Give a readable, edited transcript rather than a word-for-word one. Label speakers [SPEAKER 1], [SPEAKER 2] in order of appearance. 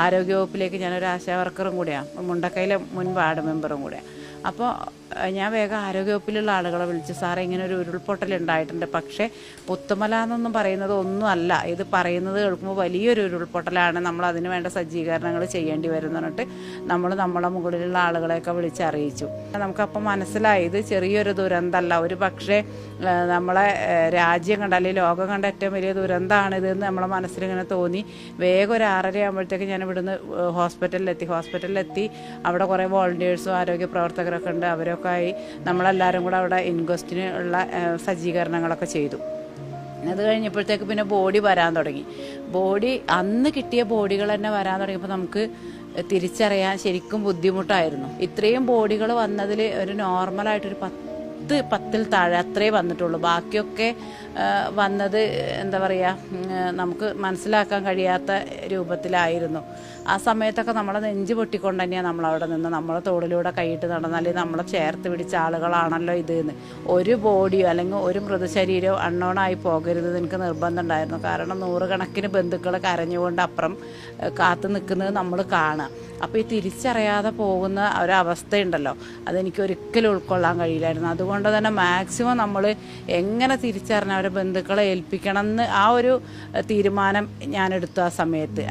[SPEAKER 1] ആരോഗ്യവകുപ്പിലേക്ക് ഞാനൊരു ആശാ വർക്കറും കൂടിയാണ്, മുണ്ടക്കയിലെ മുൻ വാർഡ് മെമ്പറും കൂടിയാണ്. അപ്പോൾ ഞാൻ വേഗം ആരോഗ്യവകുപ്പിലുള്ള ആളുകളെ വിളിച്ച്, സാറേ ഇങ്ങനെ ഒരു ഉരുൾപൊട്ടൽ ഉണ്ടായിട്ടുണ്ട്, പക്ഷേ പുത്തുമല എന്നൊന്നും പറയുന്നത് ഒന്നുമല്ല, ഇത് പറയുന്നത് കേൾക്കുമ്പോൾ വലിയൊരു ഉരുൾപൊട്ടലാണ്, നമ്മൾ അതിന് വേണ്ട സജ്ജീകരണങ്ങൾ ചെയ്യേണ്ടി വരും എന്ന് പറഞ്ഞിട്ട് നമ്മളെ മുകളിലുള്ള ആളുകളെയൊക്കെ വിളിച്ചറിയിച്ചു. നമുക്കപ്പോൾ മനസ്സിലായി ഇത് ചെറിയൊരു ദുരന്തമല്ല, ഒരു പക്ഷേ നമ്മളെ രാജ്യം കണ്ട അല്ലെങ്കിൽ ലോകം കണ്ട ഏറ്റവും വലിയ ദുരന്തമാണിതെന്ന് നമ്മളെ മനസ്സിലിങ്ങനെ തോന്നി. വേഗം ഒരു 6:30 ആകുമ്പോഴത്തേക്ക് ഞാൻ ഇവിടുന്ന് ഹോസ്പിറ്റലിലെത്തി. അവിടെ കുറേ വോളണ്ടിയേഴ്സും ആരോഗ്യ പ്രവർത്തകരൊക്കെ ഉണ്ട്, അവരൊക്കെ ആയി നമ്മളെല്ലാവരും കൂടെ അവിടെ ഇൻക്വസ്റ്റിന് ഉള്ള സജ്ജീകരണങ്ങളൊക്കെ ചെയ്തു. അത് കഴിഞ്ഞപ്പോഴത്തേക്ക് പിന്നെ ബോഡി വരാൻ തുടങ്ങി. അന്ന് കിട്ടിയ ബോഡികൾ തന്നെ വരാൻ തുടങ്ങിയപ്പോൾ നമുക്ക് തിരിച്ചറിയാൻ ശരിക്കും ബുദ്ധിമുട്ടായിരുന്നു. ഇത്രയും ബോഡികൾ വന്നതിൽ ഒരു നോർമലായിട്ടൊരു 10 താഴെ അത്രേ വന്നിട്ടുള്ളൂ. ബാക്കിയൊക്കെ വന്നത് എന്താ പറയുക, നമുക്ക് മനസ്സിലാക്കാൻ കഴിയാത്ത രൂപത്തിലായിരുന്നു. ആ സമയത്തൊക്കെ നമ്മളെ നെഞ്ച് പൊട്ടിക്കൊണ്ട് തന്നെയാണ് നമ്മളവിടെ നിന്ന് നമ്മളെ തോളിലൂടെ കൈയിട്ട് നടന്നാൽ നമ്മളെ ചേർത്ത് പിടിച്ച ആളുകളാണല്ലോ ഇതെന്ന്. ഒരു ബോഡിയോ അല്ലെങ്കിൽ ഒരു മൃതശരീരമോ അൺനോണായി പോകരുത് എനിക്ക് നിർബന്ധം ഉണ്ടായിരുന്നു. കാരണം 100 കണക്കിന് ബന്ധുക്കൾ കരഞ്ഞുകൊണ്ട് അപ്പുറം കാത്തു നിൽക്കുന്നത് നമ്മൾ കാണുക. അപ്പോൾ ഈ തിരിച്ചറിയാതെ പോകുന്ന ഒരവസ്ഥയുണ്ടല്ലോ, അതെനിക്ക് ഒരിക്കലും ഉൾക്കൊള്ളാൻ കഴിയില്ലായിരുന്നു. അതുകൊണ്ട് തന്നെ മാക്സിമം നമ്മൾ എങ്ങനെ തിരിച്ചറിഞ്ഞ അവരെ ബന്ധുക്കളെ ഏൽപ്പിക്കണം എന്ന് ആ ഒരു തീരുമാനം ഞാനെടുത്തു ആ സമയത്ത്.